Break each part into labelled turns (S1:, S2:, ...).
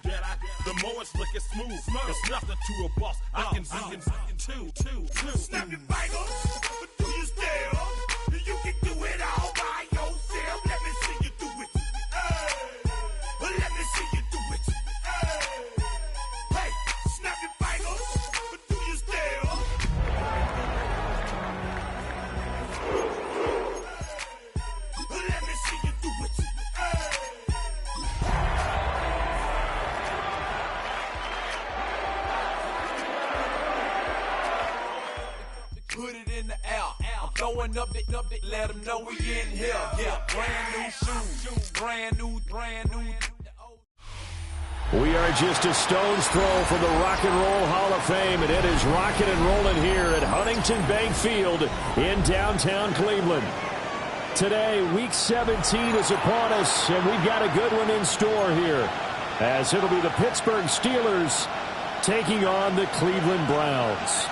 S1: the more it's looking smooth. It's nothing to a boss. I can two. Snap your fingers, but do you still? You can do it all by yourself. Let me see you do it. Let me see you do it. Hey, snap your fingers, but do you still? Let me see you do it. Put it in the air. I'm throwing up the, let them know we in here. Yeah, brand new shoes, brand new.
S2: We are just a stone's throw from the Rock and Roll Hall of Fame, and it is rocking and rolling here at Huntington Bank Field in downtown Cleveland. Today, Week 17 is upon us, and we've got a good one in store here, as it'll be the Pittsburgh Steelers taking on the Cleveland Browns.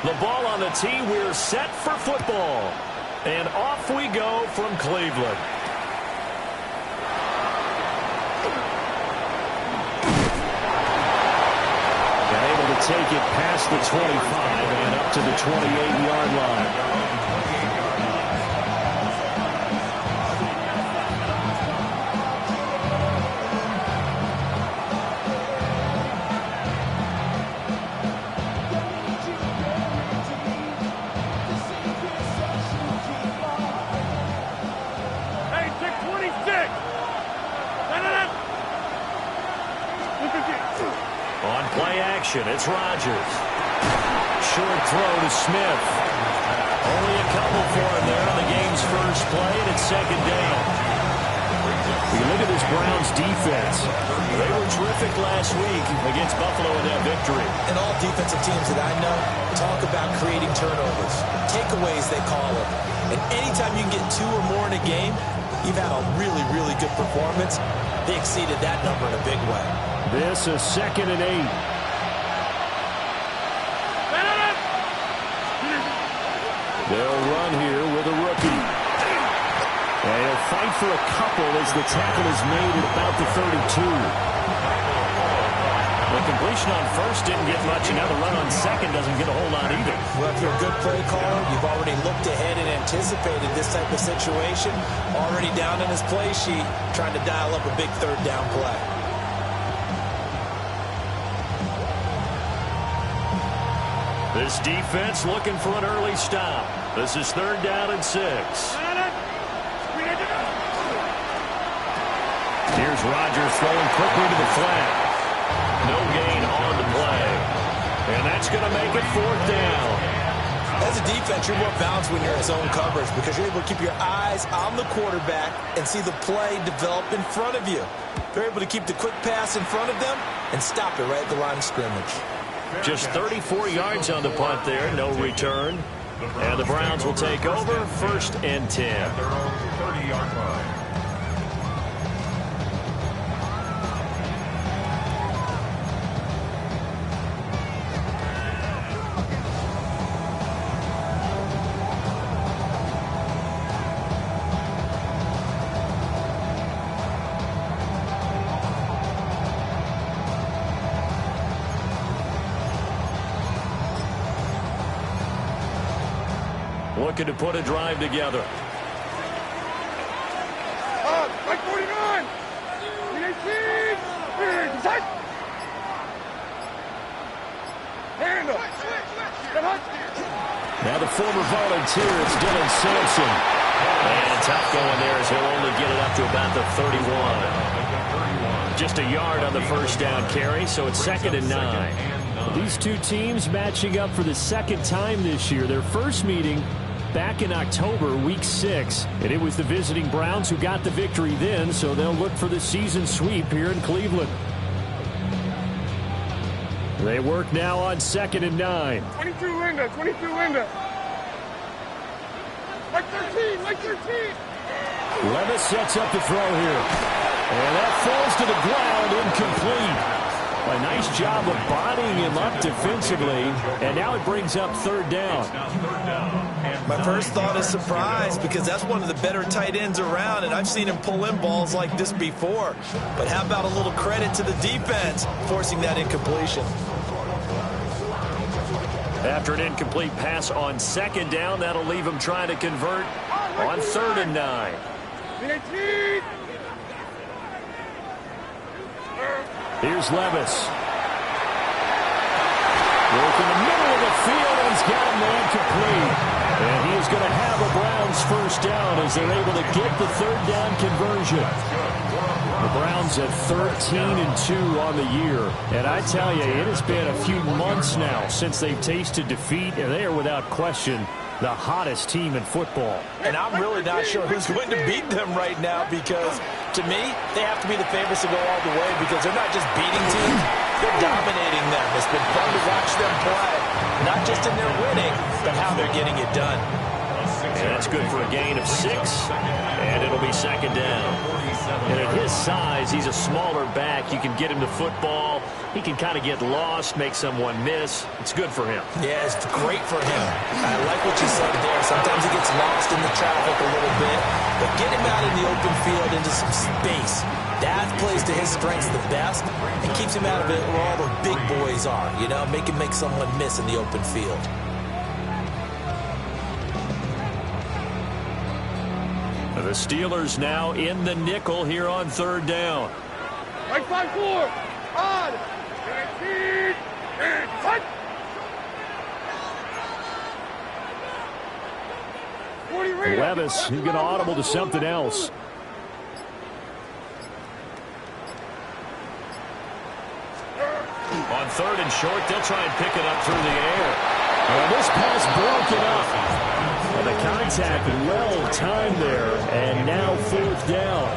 S2: The ball on the tee, we're set for football. And off we go from Cleveland. And able to take it past the 25 and up to the 28-yard line. On play action, it's Rodgers. Short throw to Smith. Only a couple for him there on the game's first play, and it's second down. You look at this Browns defense. They were terrific last week against Buffalo in that victory.
S3: And all defensive teams that I know talk about creating turnovers. Takeaways, they call them. And anytime you can get two or more in a game, you've had a really, really good performance. They exceeded that number in a big way.
S2: This is 2nd and 8. They'll run here with a rookie. And he'll fight for a couple as the tackle is made at about the 32. The completion on first didn't get much, and now the run on second doesn't get a whole lot either.
S3: Well, if you're a good play caller, you've already looked ahead and anticipated this type of situation. Already down in his play sheet, trying to dial up a big third down play.
S2: This defense looking for an early stop. This is 3rd down and 6. Here's Rodgers throwing quickly to the flat. No gain on the play. And that's going to make it 4th down.
S3: As a defense, you're more balanced when you're in zone coverage because you're able to keep your eyes on the quarterback and see the play develop in front of you. They're able to keep the quick pass in front of them and stop it right at the line of scrimmage.
S2: Just 34 yards on the punt there, no return. And the Browns will take over, 1st and 10.
S1: At their own 30-yard line.
S2: Looking to put a drive together.
S1: Right 49! 318! Tight! Hand up!
S2: Now the former volunteer, it's Dylan Sampson. And tough going there as he'll only get it up to about the 31. Just a yard on the first down carry, so it's 2nd and 9. These two teams matching up for the second time this year. Their first meeting back in October, Week 6. And it was the visiting Browns who got the victory then, so they'll look for the season sweep here in Cleveland. They work now on 2nd and 9.
S1: 22 Linda. Like 13. Levis
S2: sets up the throw here. And that falls to the ground, incomplete. A A nice job of bodying him up defensively, and now it brings up third down.
S3: My first thought is surprise, because that's one of the better tight ends around, and I've seen him pull in balls like this before. But how about a little credit to the defense forcing that incompletion?
S2: After an incomplete pass on second down, that'll leave him trying to convert on 3rd and 9. Here's Levis. Work in the middle of the field, and he's got a man complete. And he is going to have a Browns first down as they're able to get the 3rd down conversion. The Browns at 13-2 on the year. And I tell you, it has been a few months now since they've tasted defeat, and they are without question the hottest team in football.
S3: And I'm really not sure who's going to beat them right now, because to me, they have to be the favorites to go all the way, because they're not just beating teams, they're dominating them. It's been fun to watch them play, not just in their winning, but how they're getting it done.
S2: And that's good for a gain of 6, and it'll be 2nd down. And at his size, he's a smaller back. You can get him the football. He can kind of get lost, make someone miss. It's good for him.
S3: Yeah, it's great for him. I like what you said there. Sometimes he gets lost in the traffic a little bit, but get him out in the open field into some space. That plays to his strengths the best and keeps him out of it where all the big boys are, you know, make someone miss in the open field.
S2: The Steelers now in the nickel here on 3rd down.
S1: Right 5-4. On. And cut. 40 rate.
S2: Levis, he's going to audible to something else. On 3rd and short, they'll try and pick it up through the air. And this pass broken up. And the contact well-timed there, and now 4th down.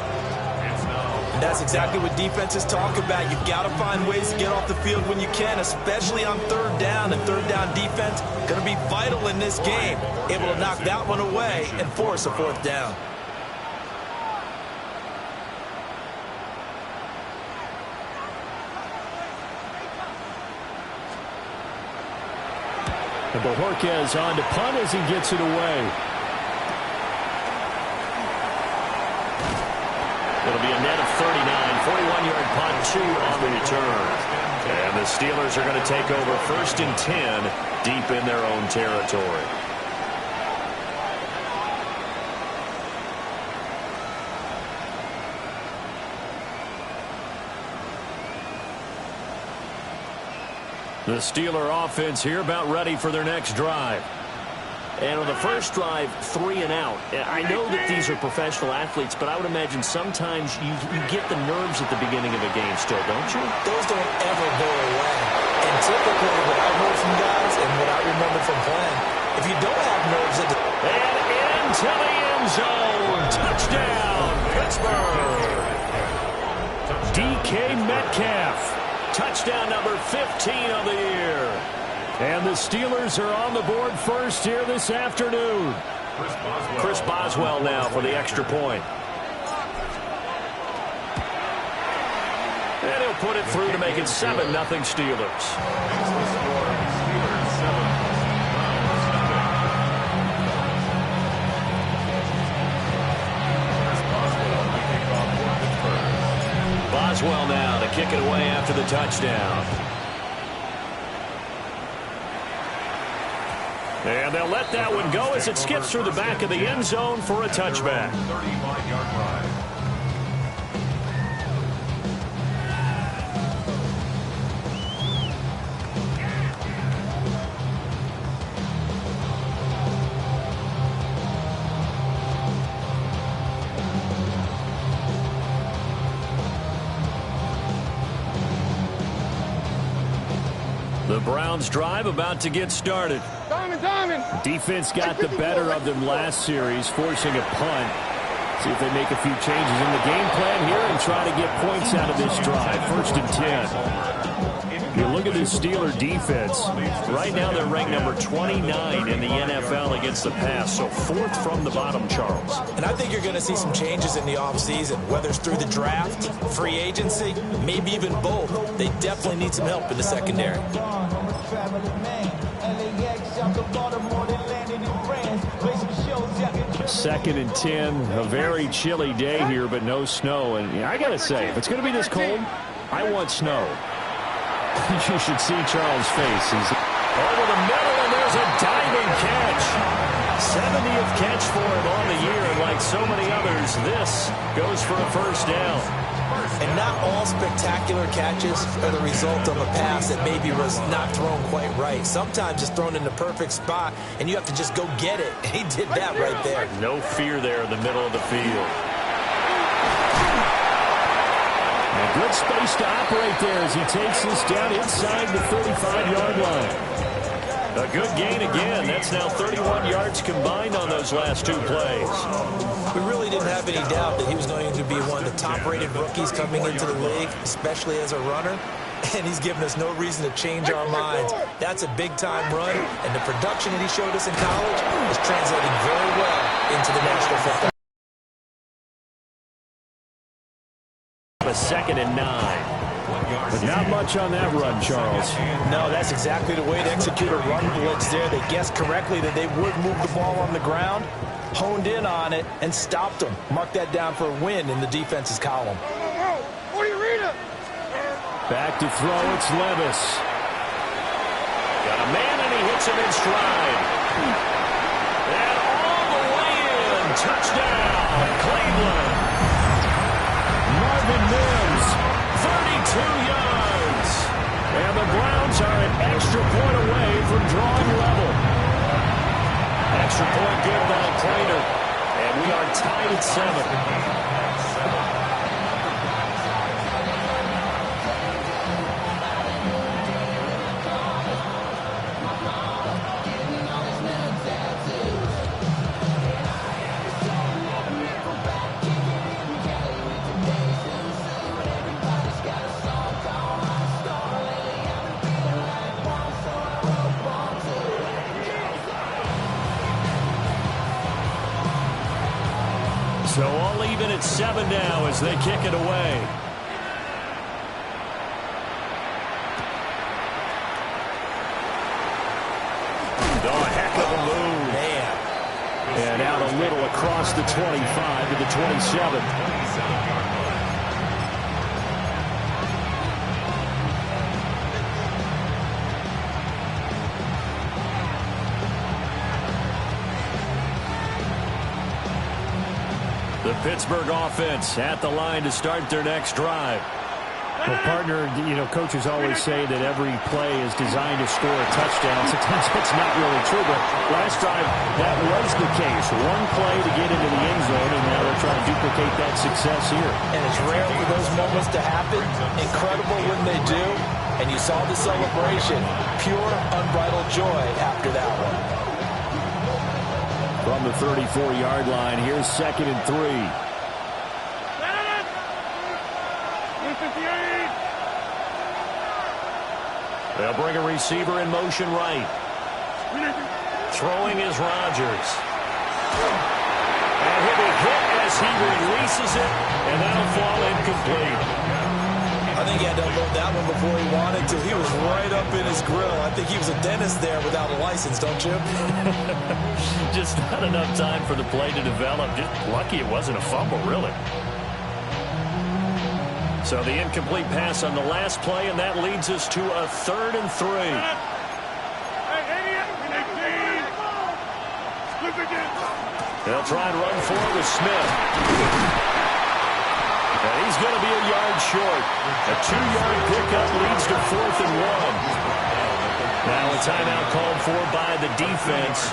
S3: And that's exactly what defenses talk about. You've got to find ways to get off the field when you can, especially on 3rd down. And 3rd down defense going to be vital in this game. Able to knock that one away and force a 4th down.
S2: And Bojorquez on to punt as he gets it away. It'll be a net of 39, 41-yard punt, 2 on the return. And the Steelers are going to take over 1st and 10 deep in their own territory. The Steeler offense here about ready for their next drive. And on the first drive, 3 and out. I know that these are professional athletes, but I would imagine sometimes you get the nerves at the beginning of a game still, don't you?
S3: Those don't ever go away. And typically what I've heard from guys and what I remember from playing, if you don't have nerves at the...
S2: And into the end zone. Touchdown, Pittsburgh. DK Metcalf. Touchdown number 15 of the year. And the Steelers are on the board first here this afternoon. Chris Boswell now for the extra point. And he'll put it through to make it 7-0 Steelers. Boswell now to kick it away after the touchdown. And they'll let that one go as it skips through the back of the end zone for a touchback.
S1: 35-yard line.
S2: The Browns drive about to get started. The defense got the better of them last series, forcing a punt. See if they make a few changes in the game plan here and try to get points out of this drive. 1st and 10. You look at the Steeler defense. Right now they're ranked number 29 in the NFL against the pass, so fourth from the bottom, Charles.
S3: And I think you're going to see some changes in the offseason, whether it's through the draft, free agency, maybe even both. They definitely need some help in the secondary.
S2: Second and 10, a very chilly day here, but no snow. And I got to say, if it's going to be this cold, I want snow. You should see Charles' face. He's over the middle, and there's a diving catch. 70th catch for him on the year, and like so many others, this goes for a first down.
S3: And not all spectacular catches are the result of a pass that maybe was not thrown quite right. Sometimes it's thrown in the perfect spot, and you have to just go get it. And he did that right there.
S2: No fear there in the middle of the field. A good space to operate there as he takes this down inside the 35-yard line. A good gain again. That's now 31 yards combined on those last two plays.
S3: We really didn't have any doubt that he was going to be one of the top-rated rookies coming into the league, especially as a runner. And he's given us no reason to change our minds. That's a big-time run, and the production that he showed us in college is translating very well into the National Football.
S2: A 2nd and 9. But not much on that run, Charles.
S3: No, that's exactly the way to execute a run blitz there. They guessed correctly that they would move the ball on the ground, honed in on it, and stopped them. Mark that down for a win in the defense's column.
S2: Back to throw, it's Levis. Got a man, and he hits him in stride. And all the way in. Touchdown, Cleveland. Marvin Mims, 32 yards. And the Browns are an extra point away from drawing level. Extra point good by Prater. And we are tied at 7. So all even at 7 now as they kick it away. Oh, a heck of a move.
S3: Man.
S2: And out a little across the 25 to the 27. The Pittsburgh offense at the line to start their next drive. Well, partner, coaches always say that every play is designed to score a touchdown. Sometimes it's not really true, but last drive, that was the case. One play to get into the end zone, and now they're trying to duplicate that success here.
S3: And it's rare for those moments to happen. Incredible when they do. And you saw the celebration. Pure, unbridled joy after that one.
S2: From the 34-yard line, here's 2nd and 3. They'll bring a receiver in motion right. Throwing is Rodgers. And he'll be hit as he releases it, and that'll fall incomplete.
S3: I think he had to unload that one before he wanted to. He was right up in his grill. I think he was a dentist there without a license, don't you?
S2: Just not enough time for the play to develop. Just lucky it wasn't a fumble, really. So the incomplete pass on the last play, and that leads us to a 3rd and 3. They'll try and run for it with Smith. And he's going to be a yard short. A 2-yard pickup leads to 4th and 1. Now a timeout called for by the defense.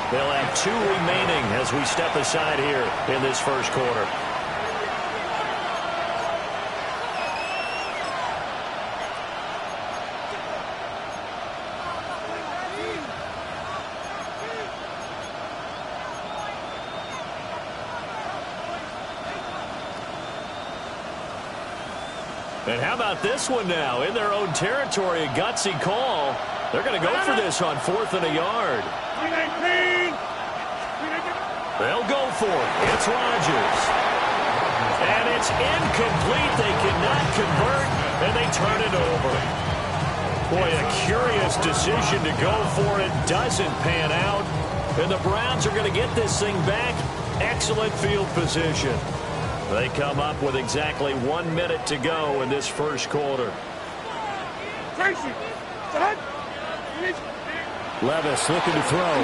S2: They'll have 2 remaining as we step aside here in this first quarter. And how about this one now? In their own territory, a gutsy call. They're going to go for this on 4th and a yard. They'll go for it. It's Rodgers. And it's incomplete. They cannot convert, and they turn it over. Boy, a curious decision to go for it. Doesn't pan out. And the Browns are going to get this thing back. Excellent field position. They come up with exactly 1 minute to go in this first quarter. Levis looking to throw.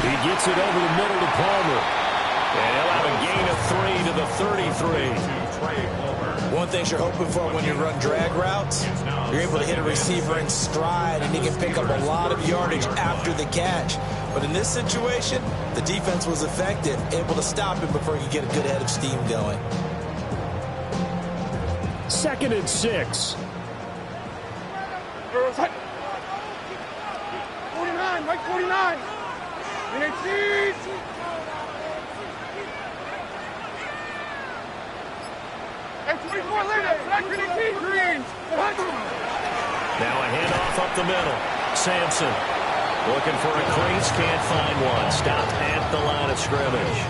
S2: He gets it over the middle to Palmer. And he'll have a gain of 3 to the 33.
S3: One thing you're hoping for when you run drag routes, you're able to hit a receiver in stride, and he can pick up a lot of yardage after the catch. But in this situation, the defense was effective, able to stop him before he could get a good head of steam going.
S2: 2nd and 6.
S1: 49, Mike 49.
S2: Now a handoff up the middle. Sampson looking for a crease, can't find one. Stopped at the line of scrimmage.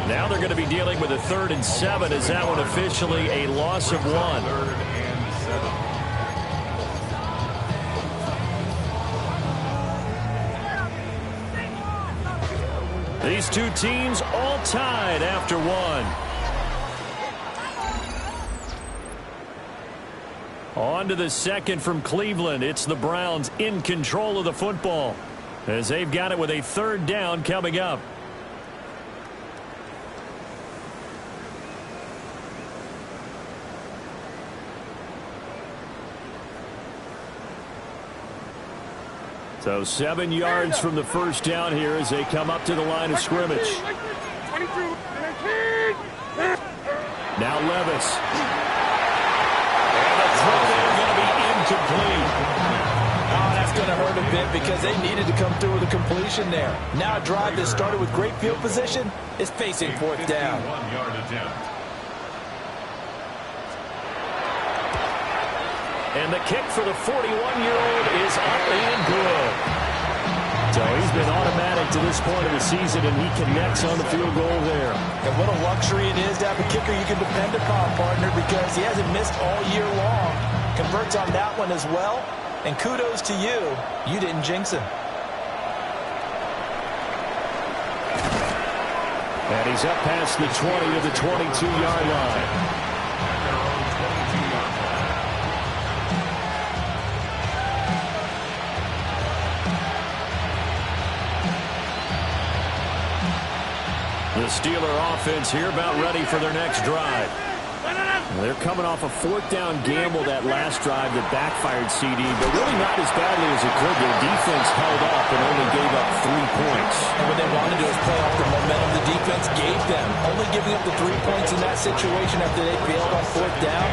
S2: Now they're going to be dealing with a 3rd and 7. Is that one officially a loss of 1? These two teams all tied after 1. On to the 2nd from Cleveland. It's the Browns in control of the football as they've got it with a 3rd down coming up. So 7 yards from the first down here as they come up to the line of scrimmage. Now Levis. And the throw there going to be incomplete.
S3: Oh, that's going to hurt a bit because they needed to come through with a completion there. Now a drive that started with great field position is facing 4th down.
S2: And the kick for the 41-year-old is up and good. So he's been automatic to this point of the season, and he connects on the field goal there.
S3: And what a luxury it is to have a kicker you can depend upon, partner, because he hasn't missed all year long. Converts on that one as well. And kudos to you. You didn't jinx him.
S2: And he's up past the 20 to the 22-yard line. The Steeler offense here about ready for their next drive. They're coming off a 4th down gamble that last drive that backfired CD, but really not as badly as it could. Their defense held up and only gave up 3 points.
S3: And what they wanted to do is play off the momentum the defense gave them. Only giving up the 3 points in that situation after they failed on 4th down.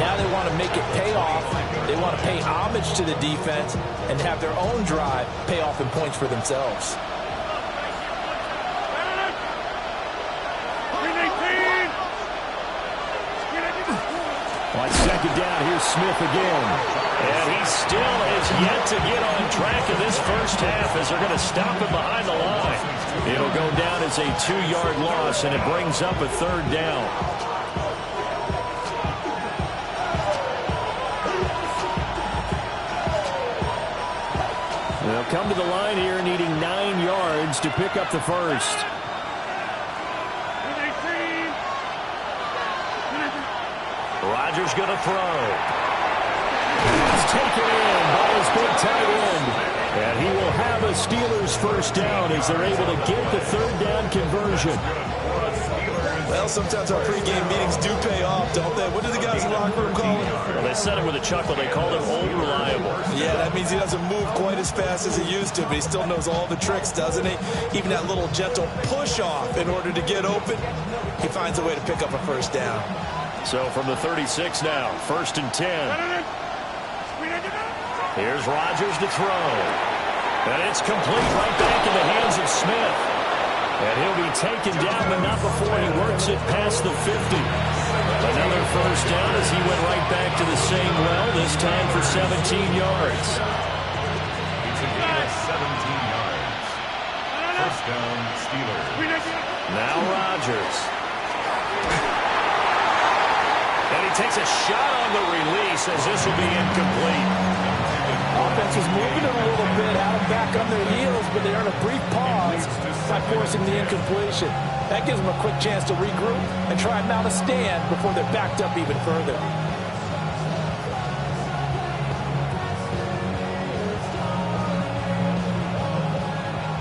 S3: Now they want to make it pay off. They want to pay homage to the defense and have their own drive pay off in points for themselves.
S2: On 2nd down, here's Smith again. And he still has yet to get on track in this first half as they're going to stop him behind the line. It'll go down as a 2-yard loss, and it brings up a 3rd down. They'll come to the line here needing 9 yards to pick up the first. Rodgers going to throw. It's taken in by his big tight end. And he will have a Steelers first down as they're able to get the 3rd down conversion.
S3: Well, sometimes our pregame meetings do pay off, don't they? What do the guys in the locker room call him?
S2: Well, they said it with a chuckle. They called him old reliable.
S3: Yeah, that means he doesn't move quite as fast as he used to, but he still knows all the tricks, doesn't he? Even that little gentle push-off in order to get open, he finds a way to pick up a first down.
S2: So from the 36 now, 1st and 10. Here's Rodgers to throw. And it's complete right back in the hands of Smith. And he'll be taken down, but not before he works it past the 50. Another first down as he went right back to the same well, this time for 17 yards.
S4: It's a gain of 17 yards. First down, Steelers.
S2: Now Rodgers. And he takes a shot on the release as this will be incomplete.
S3: Offense was moving it a little bit, had them back on their heels, but they earned a brief pause by forcing the incompletion. That gives them a quick chance to regroup and try and mount a stand before they're backed up even further.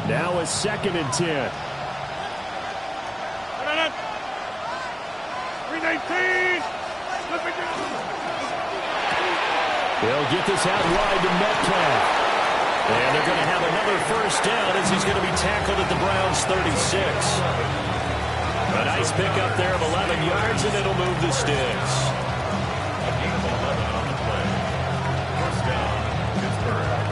S2: Now a 2nd and 10.
S1: 319.
S2: They'll get this out wide to Metcalf. And they're going to have another first down as he's going to be tackled at the Browns' 36. A nice pickup there of 11 yards, and it'll move the sticks.
S4: A gain of 11 on the play. First down, Pittsburgh.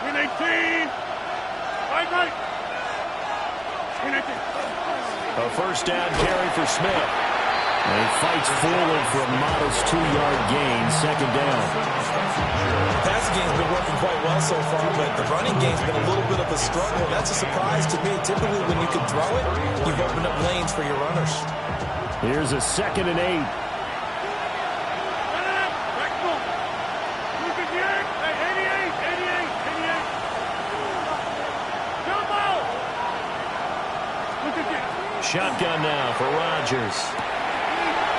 S1: 319. Right.
S2: A first down carry for Smith. And he fights forward for a modest 2-yard gain, 2nd down.
S3: The passing game's been working quite well so far, but the running game's been a little bit of a struggle. That's a surprise to me. Typically, when you can throw it, you've opened up lanes for your runners.
S2: Here's a 2nd and 8. Shotgun now for Rodgers.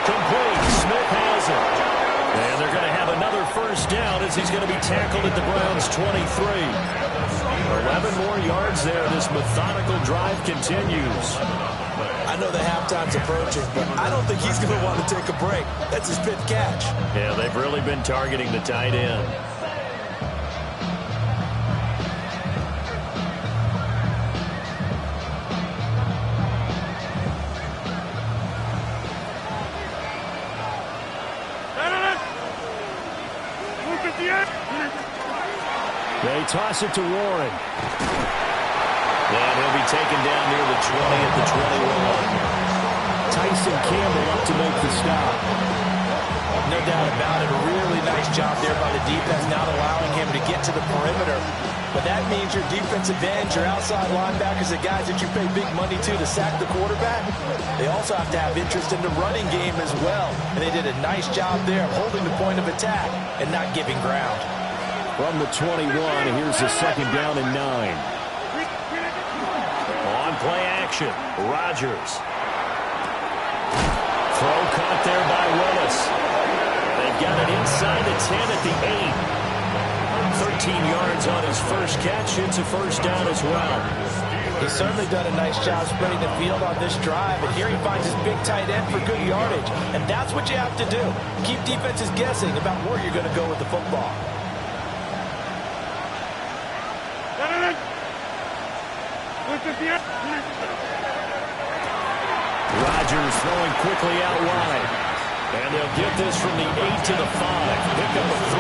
S2: Complete. Smith has it. And they're going to have another first down as he's going to be tackled at the Browns' 23. 11 more yards there. This methodical drive continues.
S3: I know the halftime's approaching, but I don't think he's going to want to take a break. That's his fifth catch.
S2: Yeah, they've really been targeting the tight end. They toss it to Warren. And he'll be taken down near the 20 at the 21. Tyson Campbell up to make the stop.
S3: No doubt about it. A really nice job there by the defense, not allowing him to get to the perimeter. But that means your defensive ends, your outside linebackers, the guys that you pay big money to sack the quarterback, they also have to have interest in the running game as well. And they did a nice job there of holding the point of attack and not giving ground.
S2: From the 21, here's the 2nd down and 9. On play action, Rodgers. Throw caught there by Willis. They've got it inside the 10 at the 8. 13 yards on his first catch. It's a first down as well.
S3: He's certainly done a nice job spreading the field on this drive, and here he finds his big tight end for good yardage. And that's what you have to do. Keep defenses guessing about where you're going to go with the football.
S2: Rodgers throwing quickly out wide. And they'll get this from the 8 to the 5. Pick up a 3.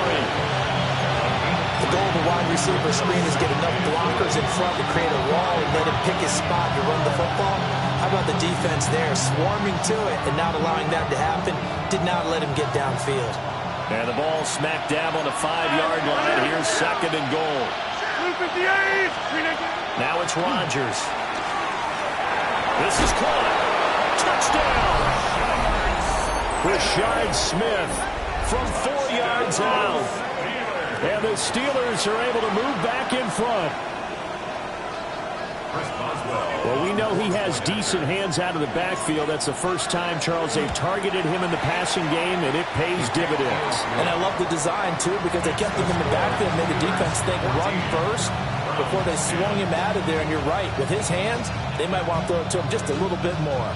S3: The goal of the wide receiver screen is get enough blockers in front to create a wall and let him pick his spot to run the football. How about the defense there, swarming to it and not allowing that to happen? Did not let him get downfield.
S2: And the ball smack dab on the 5-yard line. Here's 2nd and goal. Now it's Rodgers. This is caught. Touchdown! Rashard Smith from 4 yards out. And the Steelers are able to move back in front. Well, we know he has decent hands out of the backfield. That's the first time, Charles, they've targeted him in the passing game, and it pays dividends.
S3: And I love the design, too, because they kept him in the backfield and made the defense think run first before they swung him out of there. And you're right, with his hands, they might want to throw it to him just a little bit more.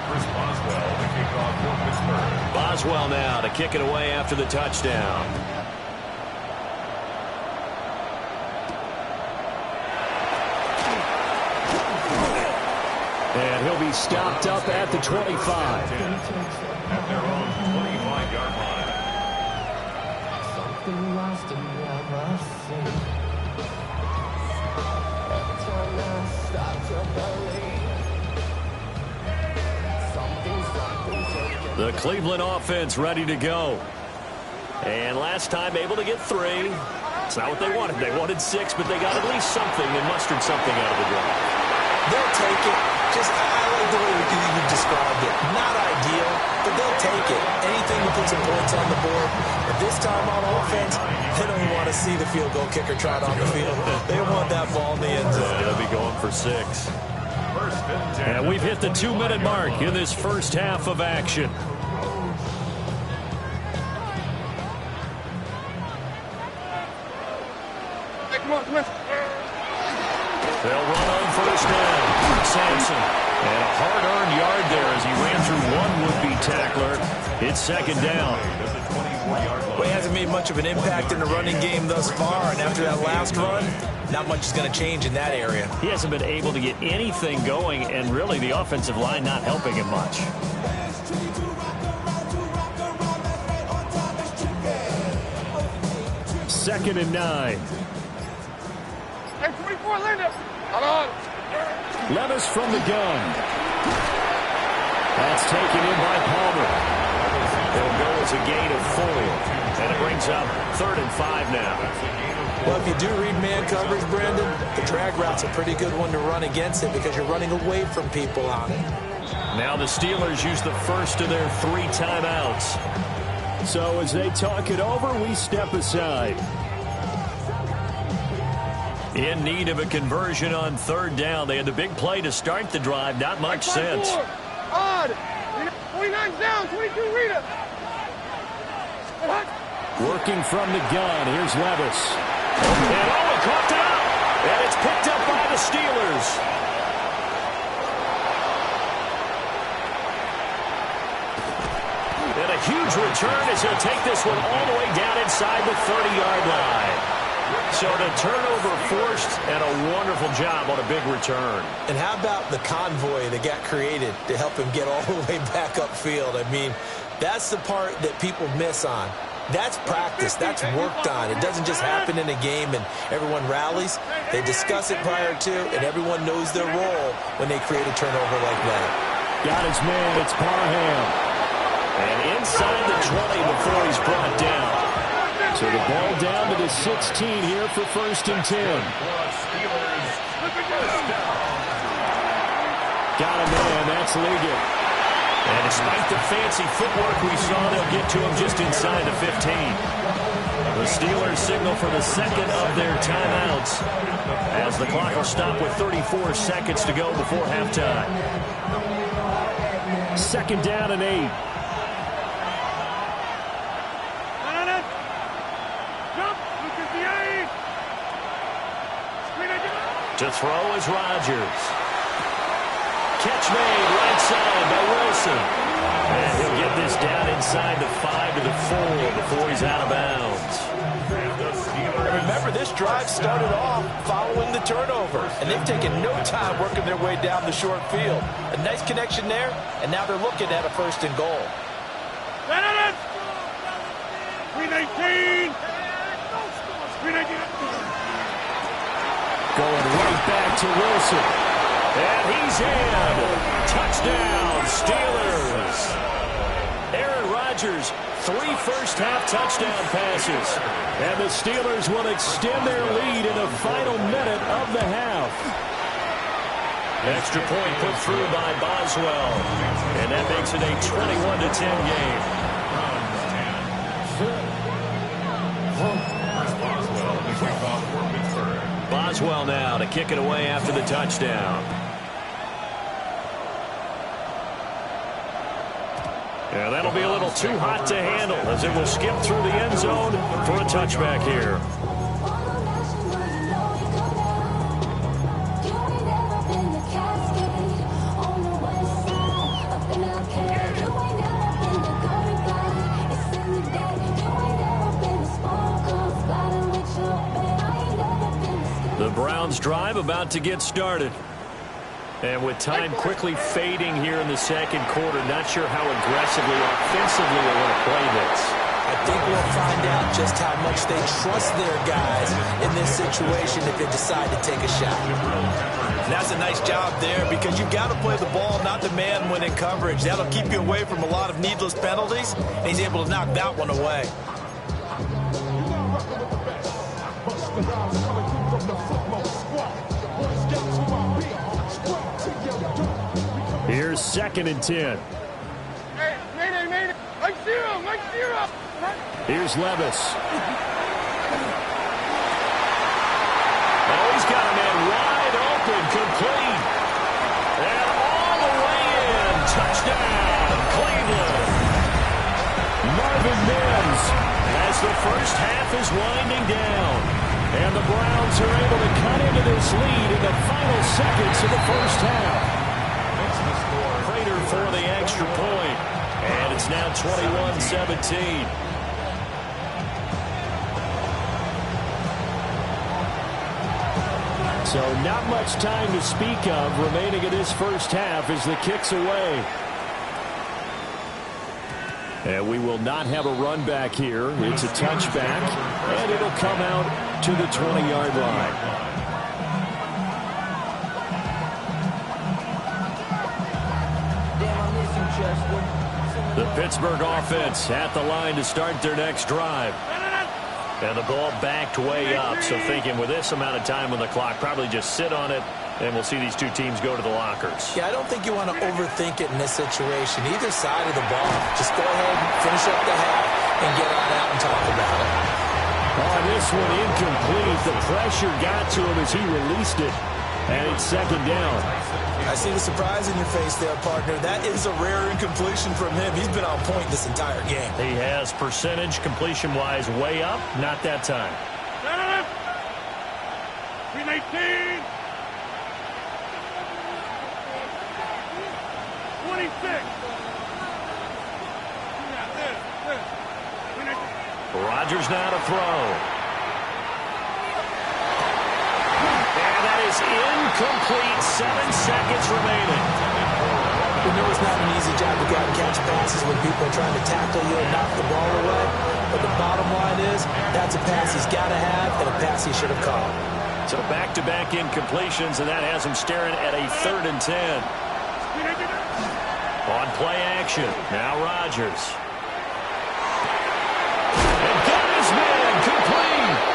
S4: Chris Boswell, the kickoff for Pittsburgh.
S2: Boswell now to kick it away after the touchdown. And he'll be stopped up at the 25.
S4: At their own 25-yard line.
S2: The Cleveland offense ready to go. And last time able to get 3. It's not what they wanted. They wanted 6, but they got at least something and mustered something out of the drive.
S3: They'll take it. I like the way you described it. Not ideal, but they'll take it. Anything to put some points on the board. But this time on offense, they don't want to see the field goal kicker trot on the field. They want that ball in the end zone.
S2: They'll be going for 6. And we've hit the 2-minute mark in this first half of action. They'll run on first down. Sampson. And a hard-earned yard there as he ran through one would-be tackler. It's second down.
S3: Well, he hasn't made much of an impact in the running game thus far, and after that last run, not much is going to change in that area.
S2: He hasn't been able to get anything going, and really the offensive line not helping him much. Second and 9.
S1: Hey, 24, Linda. Hold on.
S2: Levis from the gun. That's taken in by Palmer. It'll go as a gain of 4. And it brings up 3rd and 5 now.
S3: Well, if you do read man coverage, Brandon, the drag route's a pretty good one to run against it because you're running away from people on it.
S2: Now the Steelers use the first of their 3 timeouts. So as they talk it over, we step aside. In need of a conversion on 3rd down. They had the big play to start the drive. Not much sense.
S1: Odd. 29's down. 22 Rita.
S2: Working from the gun. Here's Levis. And oh, caught it up. And it's picked up by the Steelers. And a huge return as he'll take this one all the way down inside the 30-yard line. So the turnover forced and a wonderful job on a big return.
S3: And how about the convoy that got created to help him get all the way back upfield? I mean, that's the part that people miss on. That's practice. That's worked on. It doesn't just happen in a game and everyone rallies. They discuss it prior to, and everyone knows their role when they create a turnover like that.
S2: Got his man. It's Parham. And inside the 20 before he's brought down. So the ball down to the 16 here for 1st and 10. Got him in. That's Ligon. And despite the fancy footwork we saw, they'll get to him just inside the 15. The Steelers signal for the second of their timeouts as the clock will stop with 34 seconds to go before halftime. 2nd down and 8. To throw is Rodgers. Catch made right side by Wilson. And he'll get this down inside the 5 to the 4 before he's out of bounds.
S3: Remember, this drive started off following the turnover, and they've taken no time working their way down the short field. A nice connection there, and now they're looking at a 1st and goal.
S1: 319. 319.
S2: Going right back to Wilson. And he's in. Touchdown, Steelers. Aaron Rodgers, 3 first-half touchdown passes. And the Steelers will extend their lead in the final minute of the half. Extra point put through by Boswell. And that makes it a 21-10 game. Boswell now to kick it away after the touchdown. Yeah, that'll be a little too hot to handle as it will skip through the end zone for a touchback here. The Browns drive about to get started. And with time quickly fading here in the second quarter, not sure how aggressively, offensively they want to play this.
S3: I I think we'll find out just how much they trust their guys in this situation if they decide to take a shot. That's a nice job there because you've got to play the ball, not the man when in coverage. That'll keep you away from a lot of needless penalties, and he's able to knock that one away.
S2: Here's 2nd and 10.
S1: Hey, Mayday. Mike zero.
S2: Here's Levis. Oh, he's got a man wide open, complete. And all the way in. Touchdown, Cleveland. Marvin Mims as the first half is winding down. And the Browns are able to cut into this lead in the final seconds of the first half. Prater for the extra point. And it's now 21-17. So not much time to speak of remaining in this first half as the kick's away. And we will not have a run back here. It's a touchback, and it'll come out to the 20-yard line. The Pittsburgh offense at the line to start their next drive. And the ball backed way up, so thinking with this amount of time on the clock, probably just sit on it, and we'll see these two teams go to the lockers.
S3: Yeah, I don't think you want to overthink it in this situation. Either side of the ball, just go ahead, finish up the half, and get on out and talk about it.
S2: On this one, incomplete. The pressure got to him as he released it, and it's 2nd down.
S3: I see the surprise in your face there, partner. That is a rare incompletion from him. He's been on point this entire game.
S2: He has percentage completion-wise way up. Not that time.
S1: 319. 26.
S2: Rodgers now to throw. Incomplete. 7 seconds remaining.
S3: We know it's not an easy job to go out and catch passes when people are trying to tackle you and knock the ball away. But the bottom line is that's a pass he's got to have and a pass he should have caught.
S2: So back-to-back incompletions, and that has him staring at a 3rd and 10. On play action. Now Rodgers. And got his man complete.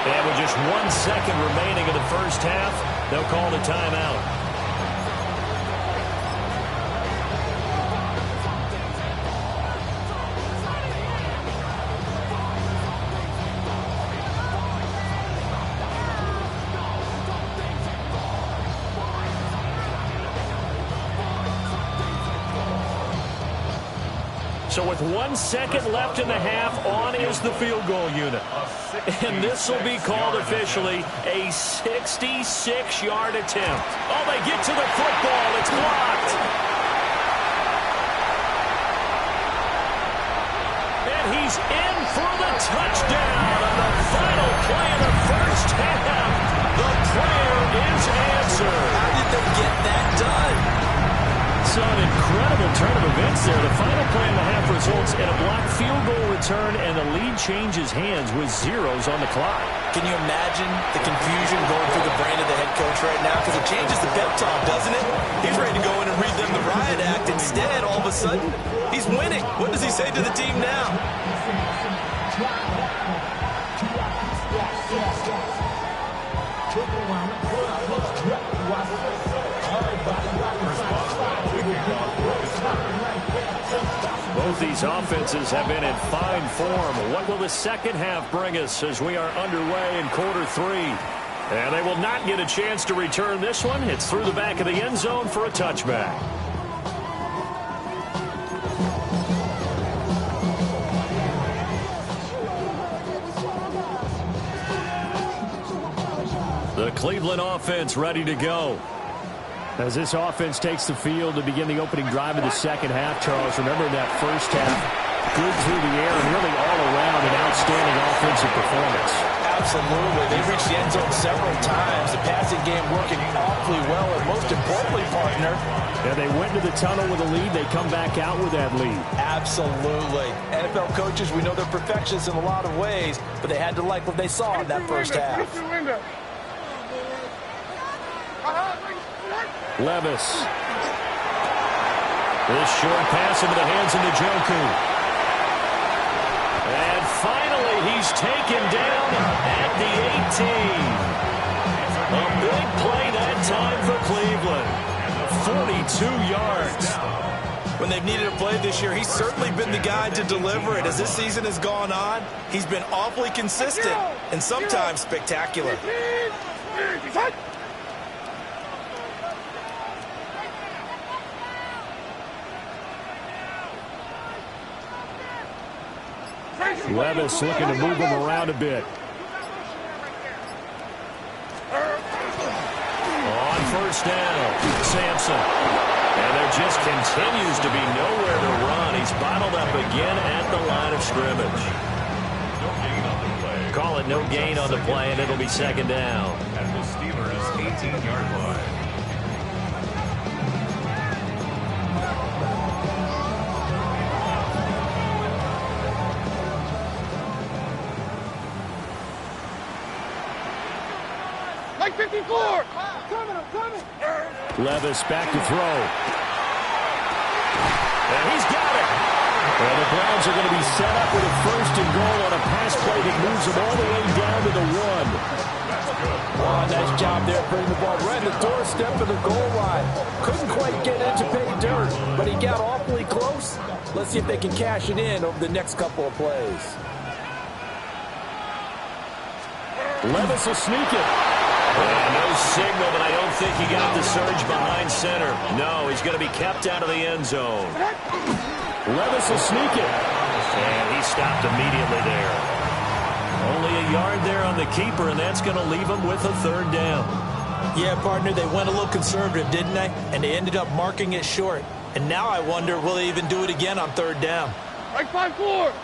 S2: And with just 1 second remaining in the first half, they'll call the timeout. So with 1 second left in the half, on is the field goal unit. And this will be called officially a 66-yard attempt. Oh, they get to the football. It's blocked. And he's in for the touchdown on the final play of the first half. The prayer is answered.
S3: How did they get that done?
S2: Saw an incredible turn of events there. The final play in the half results in a blocked field goal return, and the lead changes hands with zeros on the clock.
S3: Can you imagine the confusion going through the brain of the head coach right now? Because it changes the pep talk, doesn't it? He's ready to go in and read them the riot act. Instead, all of a sudden, he's winning. What does he say to the team now?
S2: Both these offenses have been in fine form. What will the second half bring us as we are underway in quarter 3? And they will not get a chance to return this one. It's through the back of the end zone for a touchback. The Cleveland offense ready to go. As this offense takes the field to begin the opening drive of the second half, Charles, remember in that first half, Good through the air and really all around an outstanding offensive performance.
S3: Absolutely. They've reached the end zone several times. The passing game working awfully well, and most importantly, partner.
S2: Yeah, they went to the tunnel with a lead. They come back out with that lead.
S3: Absolutely. NFL coaches, we know they're perfectionists in a lot of ways, but they had to like what they saw in that first half.
S2: Levis. This short pass into the hands of Njoku. And finally, he's taken down at the 18. A big play that time for Cleveland. 42 yards.
S3: When they've needed a play this year, he's certainly been the guy to deliver it. As this season has gone on, he's been awfully consistent and sometimes spectacular.
S2: Levis looking to move him around a bit. On first down, Sampson. And there just continues to be nowhere to run. He's bottled up again at the line of scrimmage.
S4: No gain on the play.
S2: Call it no gain on the play, and it'll be second down.
S4: At the Steelers' 18-yard line.
S1: Like 54!
S2: Levis back to throw. And he's got it. Well, the Browns are going to be set up with a first and goal on a pass play that moves them all the way down to the 1.
S3: Oh, nice job there bringing the ball right at the doorstep of the goal line. Couldn't quite get it to pay dirt, but he got awfully close. Let's see if they can cash it in over the next couple of plays.
S2: Levis will sneak it. No signal, but I don't think he got the surge behind center. No, he's going to be kept out of the end zone. Levis will sneak it. And he stopped immediately there. Only a yard there on the keeper, and that's going to leave him with a third down.
S3: Yeah, partner, they went a little conservative, didn't they? And they ended up marking it short. And now I wonder, will they even do it again on third down?
S1: Like 5-4!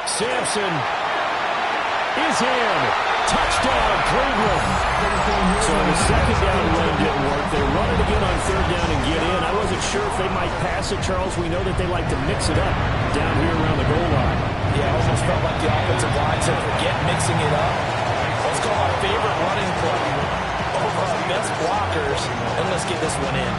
S2: Sampson is in. Touchdown, Cleveland. So the second down run didn't work. They run it again on third down and get in. I wasn't sure if they might pass it, Charles. We know that they like to mix it up down here around the goal line.
S3: Yeah, it almost felt like the offensive line said, forget mixing it up. Let's call our favorite running play over our best blockers, and let's get this one in.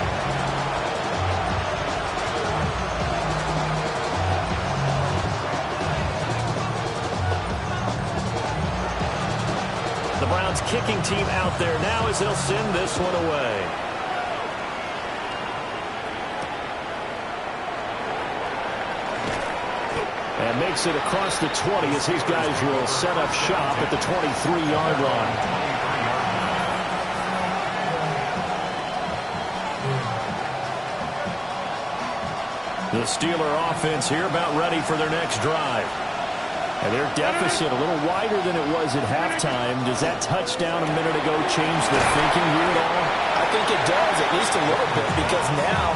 S2: The Browns kicking team out there now as they'll send this one away. And makes it across the 20 as these guys will set up shop at the 23-yard line. The Steeler offense here about ready for their next drive. And their deficit a little wider than it was at halftime. Does that touchdown a minute ago change their thinking here at all?
S3: I think it does, at least a little bit, because now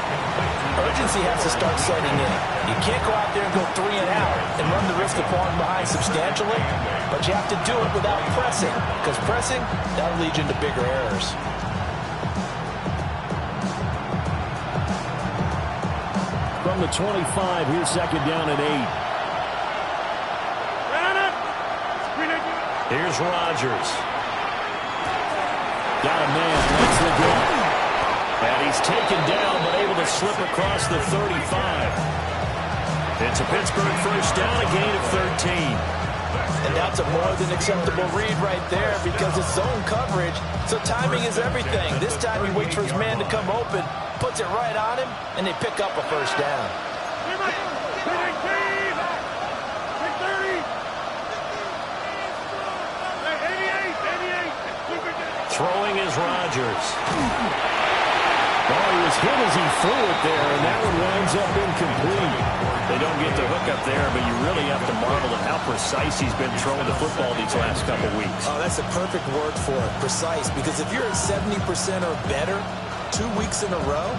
S3: urgency has to start setting in. You can't go out there and go 3 and out and run the risk of falling behind substantially, but you have to do it without pressing, because pressing, that'll lead you into bigger errors.
S2: From the 25, here's second down and 8. Here's Rodgers. Got a man. That's the goal. And he's taken down, but able to slip across the 35. It's a Pittsburgh first down, a gain of 13.
S3: And that's a more than acceptable read right there because it's zone coverage, so timing is everything. This time he waits for his man to come open, puts it right on him, and they pick up a first down.
S2: Throwing is Rodgers. Oh, he was hit as he threw it there, and that one winds up incomplete. They don't get the hook up there, but you really have to marvel at how precise he's been throwing the football these last couple weeks.
S3: Oh, that's a perfect word for it, precise, because if you're at 70% or better 2 weeks in a row,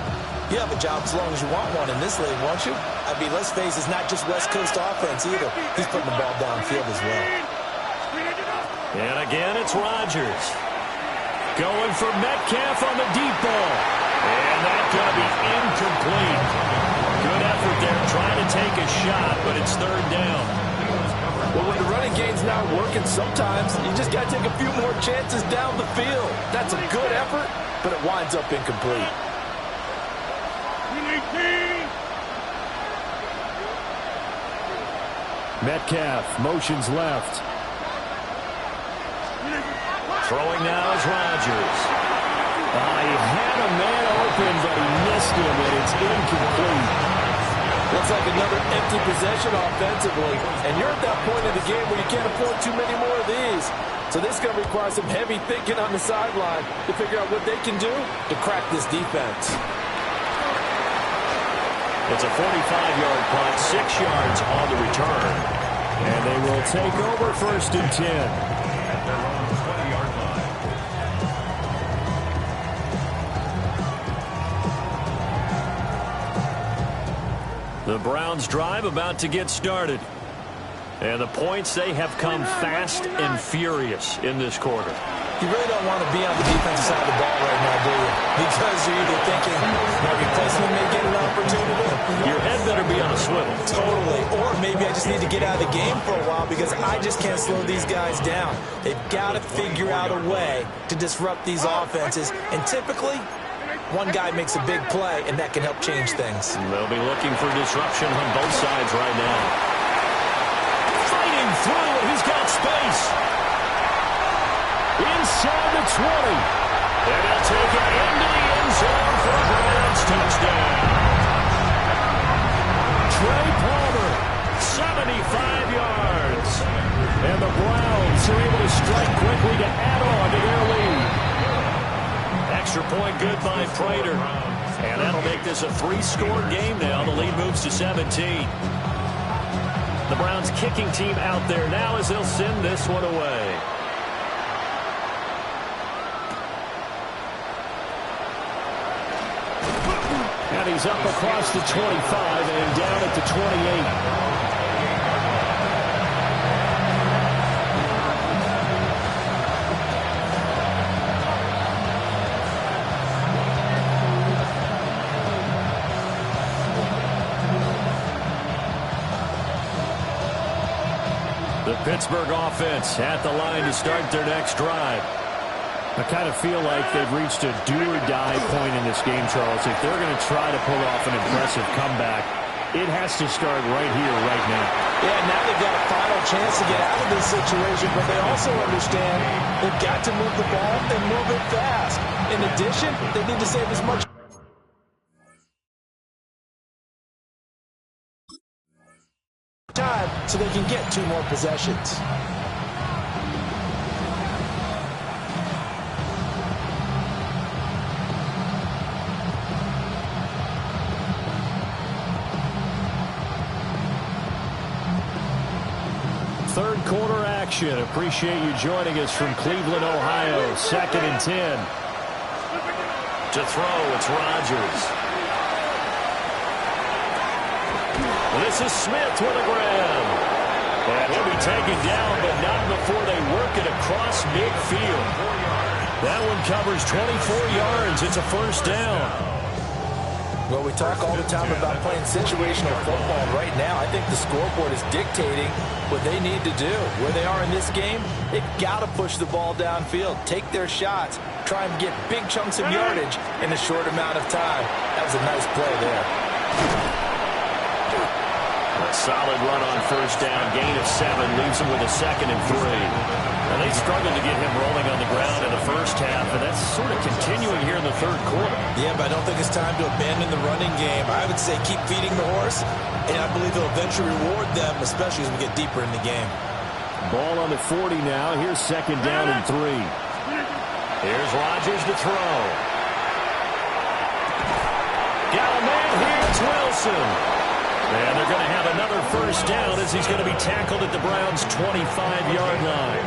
S3: You have a job as long as you want one in this league, won't you? I mean, let's face it, it's not just West Coast offense either. He's putting the ball downfield as well.
S2: And again, it's Rodgers. Going for Metcalf on the deep ball. And that's going to be incomplete. Good effort there trying to take a shot, but it's third down.
S3: Well, when the running game's not working, sometimes you just got to take a few more chances down the field. That's a good effort, but it winds up incomplete.
S5: Metcalf motions left.
S2: Throwing now is Rodgers. He had a man open, but he missed him, and it's incomplete.
S3: Looks like another empty possession offensively, and you're at that point in the game where you can't afford too many more of these. So this is going to require some heavy thinking on the sideline to figure out what they can do to crack this defense.
S2: It's a 45-yard punt, 6 yards on the return.
S5: And they will take over 1st and 10.
S4: At their own 20-yard line.
S2: The Browns drive about to get started. And the points, they have come fast and furious in this quarter.
S3: You really don't want to be on the defensive side of the ball right now, do you? Because you're either thinking my replacement may get an opportunity.
S2: Your head better be on a swivel.
S3: Totally. Or maybe I just need to get out of the game for a while because I just can't slow these guys down. They've got to figure out a way to disrupt these offenses. And typically, one guy makes a big play, and that can help change things.
S2: They'll be looking for disruption on both sides right now. Fighting through, and he's got space. Inside the 20. And he'll take it into the end zone for a Browns touchdown. Trey Palmer, 75 yards. And the Browns are able to strike quickly to add on to their lead. Extra point good by Prater. And that'll make this a 3-score game now. The lead moves to 17. The Browns kicking team out there now as they'll send this one away.
S5: And he's up across the 25 and down at the 28.
S2: The Pittsburgh offense at the line to start their next drive.
S5: I kind of feel like they've reached a do-or-die point in this game, Charles. If they're going to try to pull off an impressive comeback, it has to start right here, right now.
S3: Yeah, now they've got a final chance to get out of this situation, but they also understand they've got to move the ball and move it fast. In addition, they need to save as much time so they can get 2 more possessions.
S5: Third quarter action. Appreciate you joining us from Cleveland, Ohio. 2nd and 10.
S2: To throw, it's Rodgers. This is Smith with a grab. And he'll be taken down, but not before they work it across midfield. That one covers 24 yards. It's a 1st down.
S3: Well, we talk all the time about playing situational football. Right now, I think the scoreboard is dictating what they need to do. Where they are in this game, they've got to push the ball downfield, take their shots, try and get big chunks of yardage in a short amount of time. That was a nice play there.
S2: A solid run on 1st down. Gain of 7 leaves him with a 2nd and 3. And they struggled to get him rolling on the ground in the first half, and that's sort of continuing here in the 3rd quarter.
S3: Yeah, but I don't think it's time to abandon the running game. I would say keep feeding the horse, and I believe he'll eventually reward them, especially as we get deeper in the game.
S5: Ball on the 40 now. Here's 2nd down and 3.
S2: Here's Rodgers to throw. Got a man here. It's Wilson. And they're going to have another 1st down as he's going to be tackled at the Browns' 25-yard line.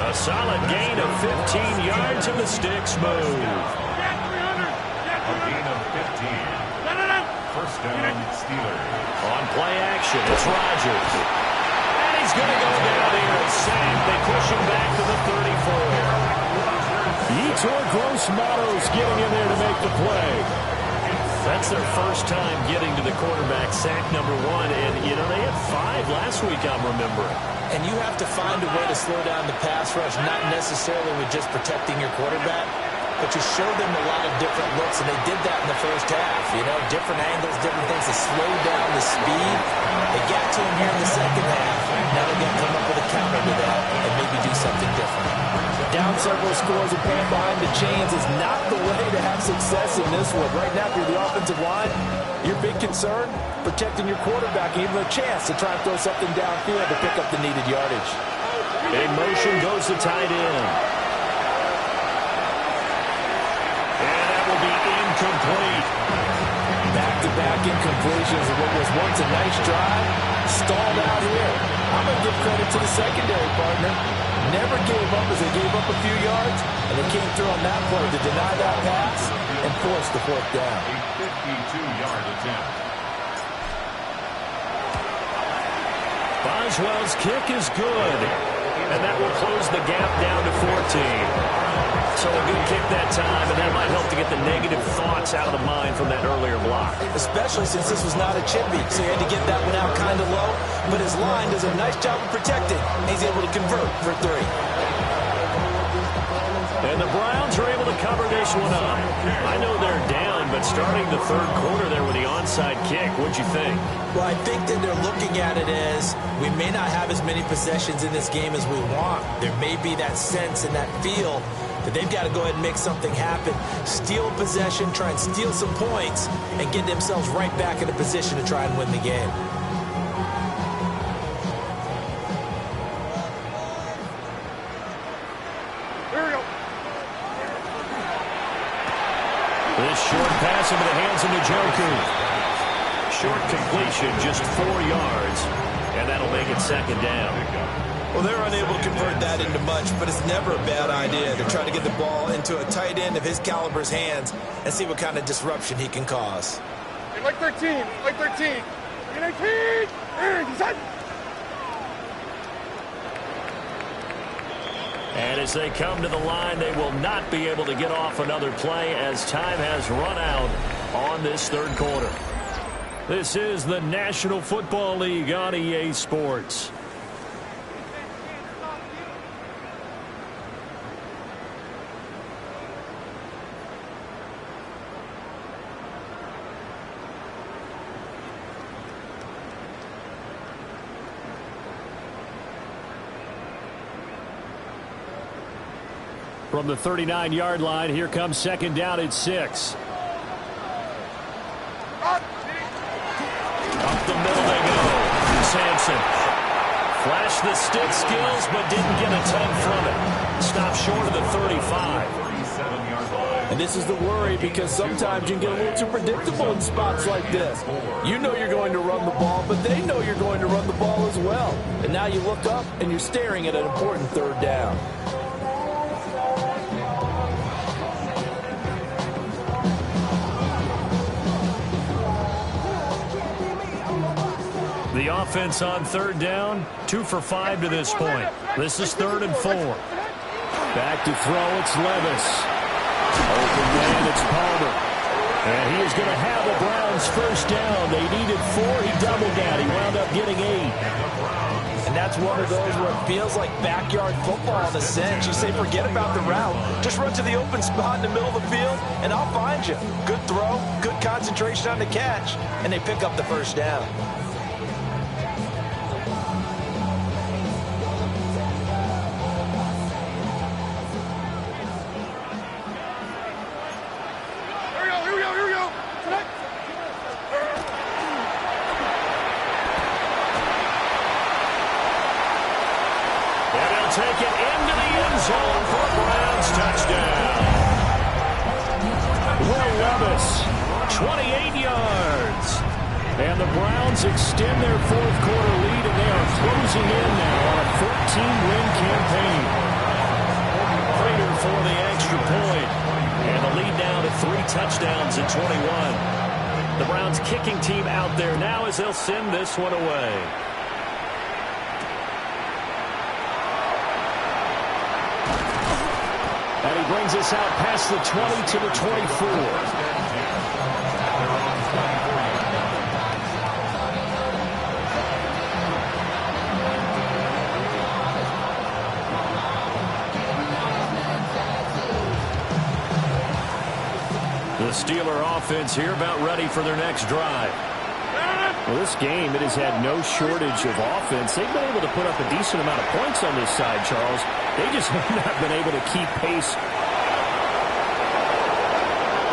S2: A solid gain of 15 yards, and the sticks move.
S4: A gain of 15 First down, Steelers.
S2: On play action, it's Rodgers. And he's going to go down here and sacked. They push him back to the 34.
S5: Yetur Gross-Matos getting in there to make the play.
S2: That's their first time getting to the quarterback, sack number 1. And, you know, they had 5 last week, I'm remembering.
S3: And you have to find a way to slow down the pass rush, not necessarily with just protecting your quarterback, but you show them a lot of different looks, and they did that in the first half. You know, different angles, different things to slow down the speed. They got to him here in the second half. Now they've got to come up with a counter to that and maybe do something different. Down several scores and playing behind the chains is not the way to have success in this one. Right now, if you're the offensive line, your big concern, protecting your quarterback, and even a chance to try and throw something downfield to pick up the needed yardage.
S2: In motion goes the tight end. And that will be incomplete. Back-to-back incompletions of what was once a nice drive. Stalled out here. I'm going to give credit to the secondary partner. Never gave up as they gave up a few yards, and they came through on that play to deny that pass and force the 4th down.
S4: A 52-yard attempt.
S2: Boswell's kick is good, and that will close the gap down to 14. So a good kick that time, and that might help to get the negative thoughts out of the mind from that earlier block.
S3: Especially since this was not a chip beat, so he had to get that one out kind of low, but his line does a nice job of protecting. He's able to convert for 3.
S2: And the Browns are able to cover this one up. I know they're down, but starting the 3rd quarter there with the onside kick, what'd you think?
S3: Well, I think that they're looking at it as we may not have as many possessions in this game as we want. There may be that sense and that feel that they've got to go ahead and make something happen. Steal possession, try and steal some points, and get themselves right back in a position to try and win the game.
S2: This short pass into the hands of Njoku. Short completion, just 4 yards, and that'll make it 2nd down.
S3: Well, they're unable to convert that into much, but it's never a bad idea to try to get the ball into a tight end of his caliber's hands and see what kind of disruption he can cause.
S1: Like 13, like 13. 19!
S2: And as they come to the line, they will not be able to get off another play as time has run out on this 3rd quarter. This is the National Football League on EA Sports. From the 39-yard line, here comes 2nd down at 6. Up the middle they go. Sampson. Flashed the stick skills, but didn't get a ton from it. Stopped short of the 35.
S3: And this is the worry, because sometimes you can get a little too predictable in spots like this. You know you're going to run the ball, but they know you're going to run the ball as well. And now you look up, and you're staring at an important 3rd down.
S2: The offense on 3rd down, 2 for 5 to this point. This is 3rd and 4. Back to throw, it's Levis. Open man, it's Palmer. And he is going to have the Browns 1st down. They needed 4, he doubled that. He wound up getting 8.
S3: And that's one of those where it feels like backyard football in a sense. You say, forget about the route. Just run to the open spot in the middle of the field, and I'll find you. Good throw, good concentration on the catch, and they pick up the 1st down.
S2: Take it into the end zone for a Browns touchdown. Will Levis, 28 yards. And the Browns extend their 4th quarter lead, and they are closing in now on a 14-win campaign. Prater for the extra point. And the lead now to 3 touchdowns at 21. The Browns kicking team out there now as they'll send this one away. And he brings us out past the 20 to the 24. The Steeler offense here about ready for their next drive.
S5: Well, this game, it has had no shortage of offense. They've been able to put up a decent amount of points on this side, Charles. They just have not been able to keep pace.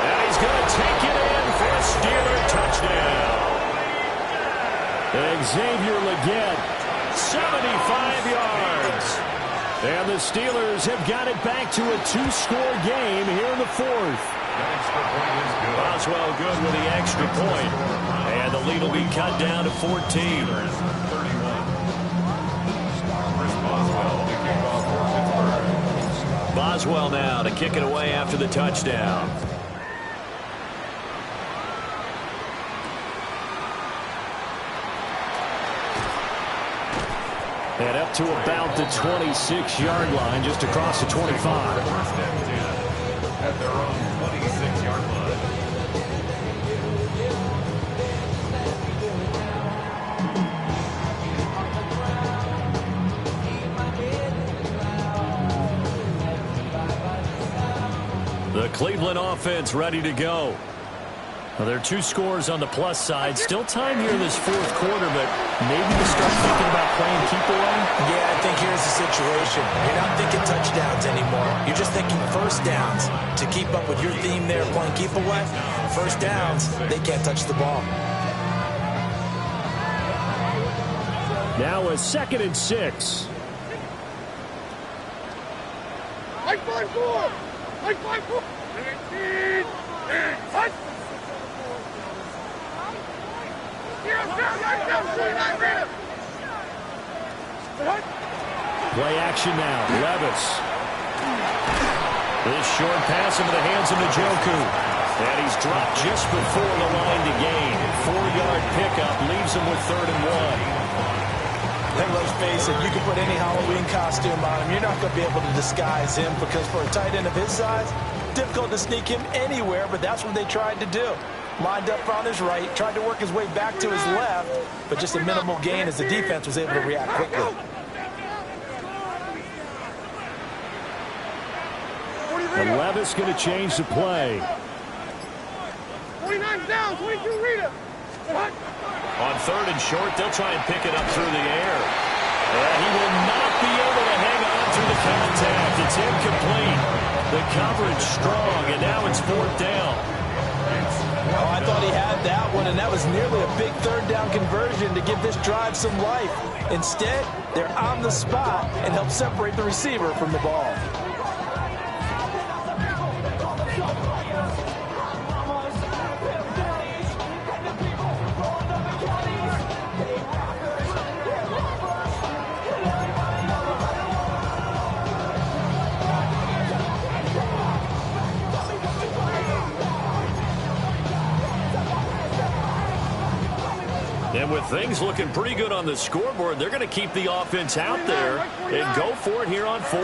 S2: And he's going to take it in for a Steeler touchdown.
S5: Xavier Legette,
S2: 75 yards.
S5: And the Steelers have got it back to a 2-score game here in the 4th.
S2: Boswell good with the extra point. And the lead will be cut down to 14. Boswell now to kick it away after the touchdown.
S5: And up to about the 26-yard line, just across the 25.
S4: At their own 26-yard line.
S2: The Cleveland offense ready to go. Well, there are 2 scores on the plus side. Still time here in this 4th quarter, but maybe you start thinking about playing keep away?
S3: Yeah, I think here's the situation. You're not thinking touchdowns anymore. You're just thinking first downs. To keep up with your theme there, playing keep away, first downs, they can't touch the ball.
S5: Now a 2nd and 6.
S1: Like 5-4! Like 5-4! 18! Touch!
S5: Play action now. Levis.
S2: This short pass into the hands of Njoku. And he's dropped just before the line to gain. 4-yard pickup leaves him with 3rd and 1.
S3: And let's face it, you can put any Halloween costume on him. You're not going to be able to disguise him because for a tight end of his size, difficult to sneak him anywhere, but that's what they tried to do. Lined up on his right, tried to work his way back to his left, but just a minimal gain as the defense was able to react quickly.
S5: And Levis going to change the play.
S1: 49 down, 22 Rita.
S2: On 3rd and short, they'll try and pick it up through the air. And he will not be able to hang on through the contact. It's incomplete. The coverage strong, and now it's 4th down.
S3: Oh, I thought he had that one, and that was nearly a big 3rd down conversion to give this drive some life. Instead, they're on the spot and help separate the receiver from the ball.
S2: And with things looking pretty good on the scoreboard, they're going to keep the offense out there and go for it here on 4th.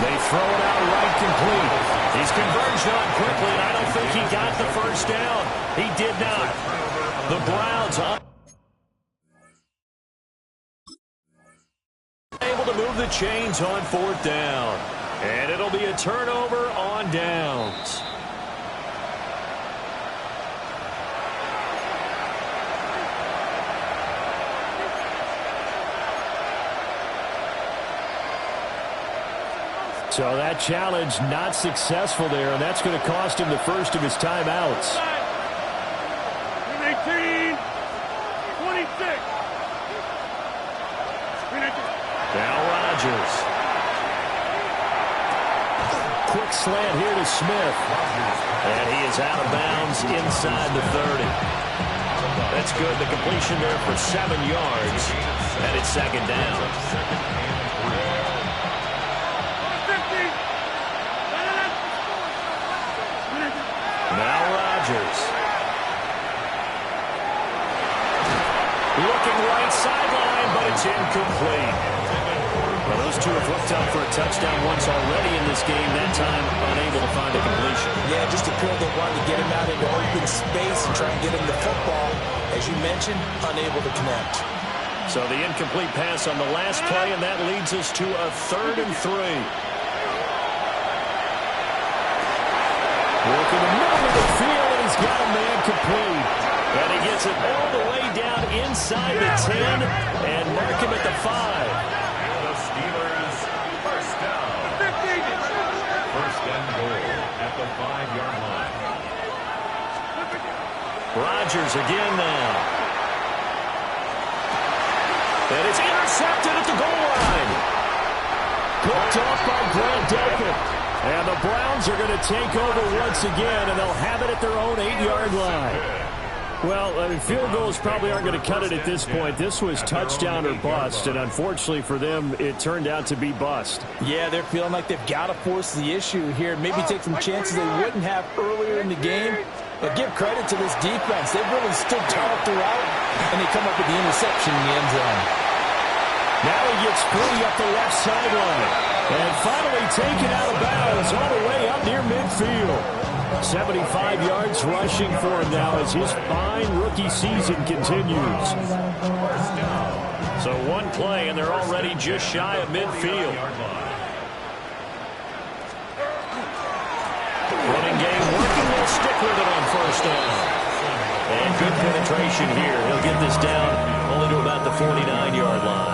S2: They throw it out right complete. He's converged on quickly, and I don't think he got the first down. He did not. The Browns up. Able to move the chains on 4th down. And it'll be a turnover on downs.
S5: So that challenge not successful there, and that's going to cost him the first of his timeouts.
S1: 18, 26.
S2: Now Rodgers.
S5: Quick slant here to Smith.
S2: And he is out of bounds inside the 30. That's good. The completion there for 7 yards. And it's 2nd down. Rodgers. Looking right sideline, but it's incomplete. Well, those two have looked up for a touchdown once already in this game, that time unable to find a completion.
S3: Yeah, just appeared they wanted to get him out into open space and try and get him the football. As you mentioned, unable to connect.
S2: So the incomplete pass on the last play, and that leads us to a 3rd and 3. Working the middle of the field, and he's got a man complete. And he gets it all the way down inside the 10 and mark him at the 5.
S4: The Steelers, first down. 1st and goal at the 5-yard line.
S2: Rodgers again now. And it's intercepted at the goal line. Picked off by Grant Delpit. And the Browns are going to take over once again, and they'll have it at their own 8-yard line. Well, I mean, field goals probably aren't going to cut it at this point. This was touchdown or bust, and unfortunately for them, it turned out to be bust.
S3: Yeah, they're feeling like they've got to force the issue here. Maybe take some chances they wouldn't have earlier in the game. But give credit to this defense. They've really stood tall throughout, and they come up with the interception in the end zone.
S5: Now he gets free up the left sideline. And finally taken out of bounds all the way up near midfield. 75 yards rushing for him now as his fine rookie season continues.
S2: So one play, and they're already just shy of midfield. Running game working. They'll stick with it on 1st down. And good penetration here. He'll get this down only to about the 49-yard line.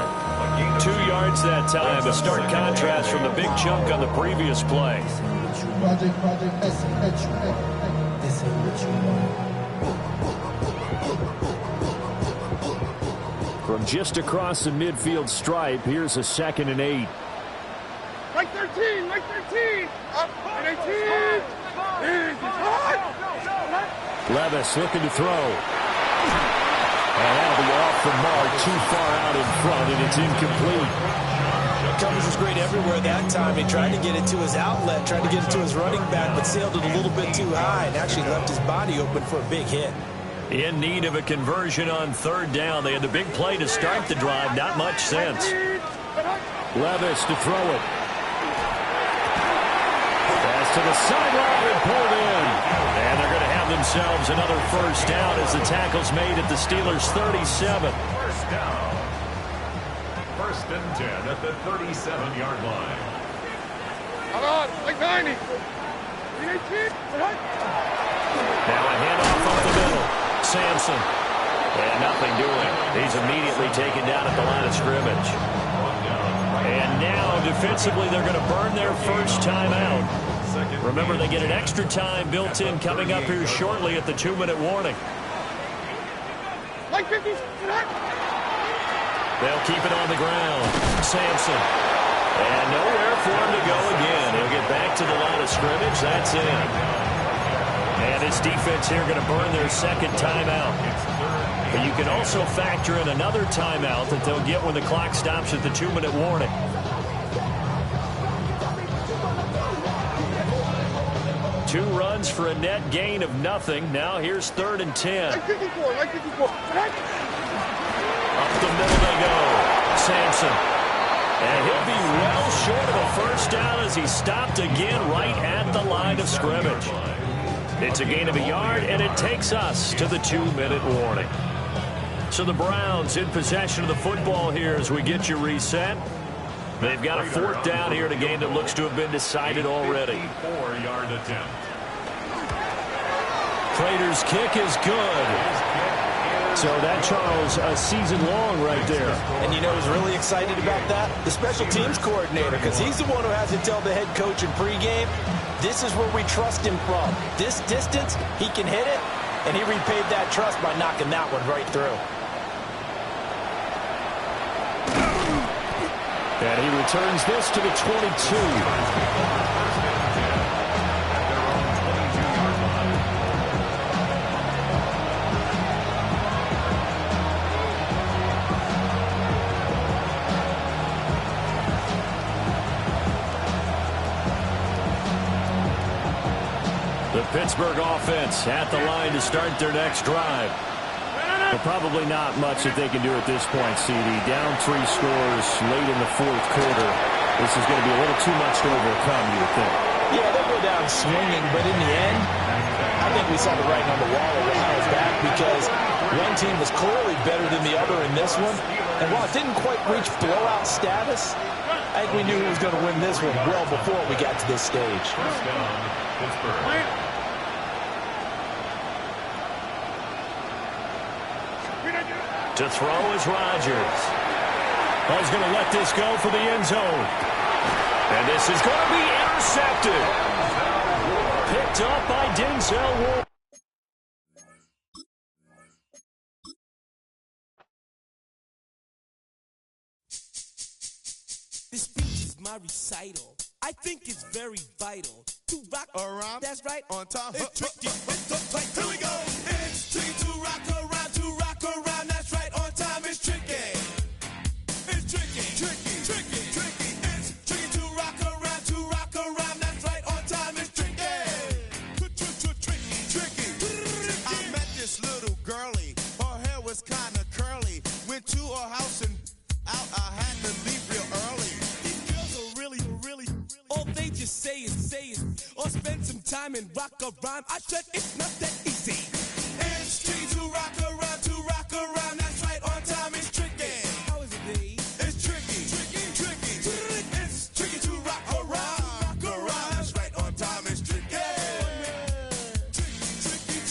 S2: 2 yards that time. A stark contrast from the big chunk on the previous play.
S5: From just across the midfield stripe, here's a 2nd and 8.
S1: Right 13, right 13. Up, 18.
S5: Levis looking to throw. And that'll be off the mark, too far out in front, and it's incomplete.
S3: Cummings was great everywhere that time. He tried to get it to his outlet, tried to get it to his running back, but sailed it a little bit too high and actually left his body open for a big hit.
S2: In need of a conversion on 3rd down. They had the big play to start the drive. Not much sense.
S5: Levis to throw it. Pass to the sideline and pulled in.
S2: And they're going to have themselves another 1st down as the tackle's made at the Steelers' 37.
S4: 1st down. 1st and 10 at the 37-yard line.
S1: Hold on, like 90.
S2: Now a handoff up the middle. Sampson. And nothing doing. He's immediately taken down at the line of scrimmage. And now, defensively, they're going to burn their 1st timeout. Remember, they get an extra time built in coming up here shortly at the 2-minute warning.
S1: Like 50.
S2: They'll keep it on the ground. Sampson. And nowhere for him to go again. He'll get back to the line of scrimmage. That's it. And this defense here going to burn their 2nd timeout. But you can also factor in another timeout that they'll get when the clock stops at the 2-minute warning. Two runs for a net gain of nothing. Now here's 3rd and 10.
S1: Like 54, like 54.
S2: Up the middle they go. Sampson. And he'll be well short of a 1st down as he stopped again right at the line of scrimmage. It's a gain of a yard, and it takes us to the 2-minute warning. So the Browns in possession of the football here as we get you reset. They've got a 4th down here in a game that looks to have been decided already.
S4: 4-yard attempt.
S5: Prater's kick is good. So that, Charles, a season long right there.
S3: And you know who's really excited about that? The special teams coordinator, because he's the one who has to tell the head coach in pregame, this is where we trust him from. This distance, he can hit it, and he repaid that trust by knocking that one right through.
S5: And he returns this to the 22.
S2: Pittsburgh offense at the line to start their next drive.
S5: But probably not much that they can do at this point, CD. Down 3 scores late in the fourth quarter. This is going to be a little too much to overcome, you would think.
S3: Yeah, they'll go down swinging, but in the end, I think we saw the writing on the wall a while back because one team was clearly better than the other in this one. And while it didn't quite reach blowout status, I think we knew who was going to win this one well before we got to this stage.
S4: First down, Pittsburgh.
S2: To throw is Rodgers.
S5: He's going to let this go for the end zone.
S2: And this is going to be intercepted. Picked up by Denzel Ward.
S6: This speech is my recital. I think it's very vital to rock around. That's right. On time. It's tricky. Here we go. It's tricky to rock around. To rock around. That's right. On time. It's tricky. It's tricky. Tricky. Tricky. Tricky. It's tricky to rock around. To rock around. That's right. On time. It's tricky. Tricky. I met this little girlie. Her hair was kind of curly. Went to her house and out. I had to leave real early. These girls are really. All they just say is, or spend some time and rock a rhyme. I said it's not that easy.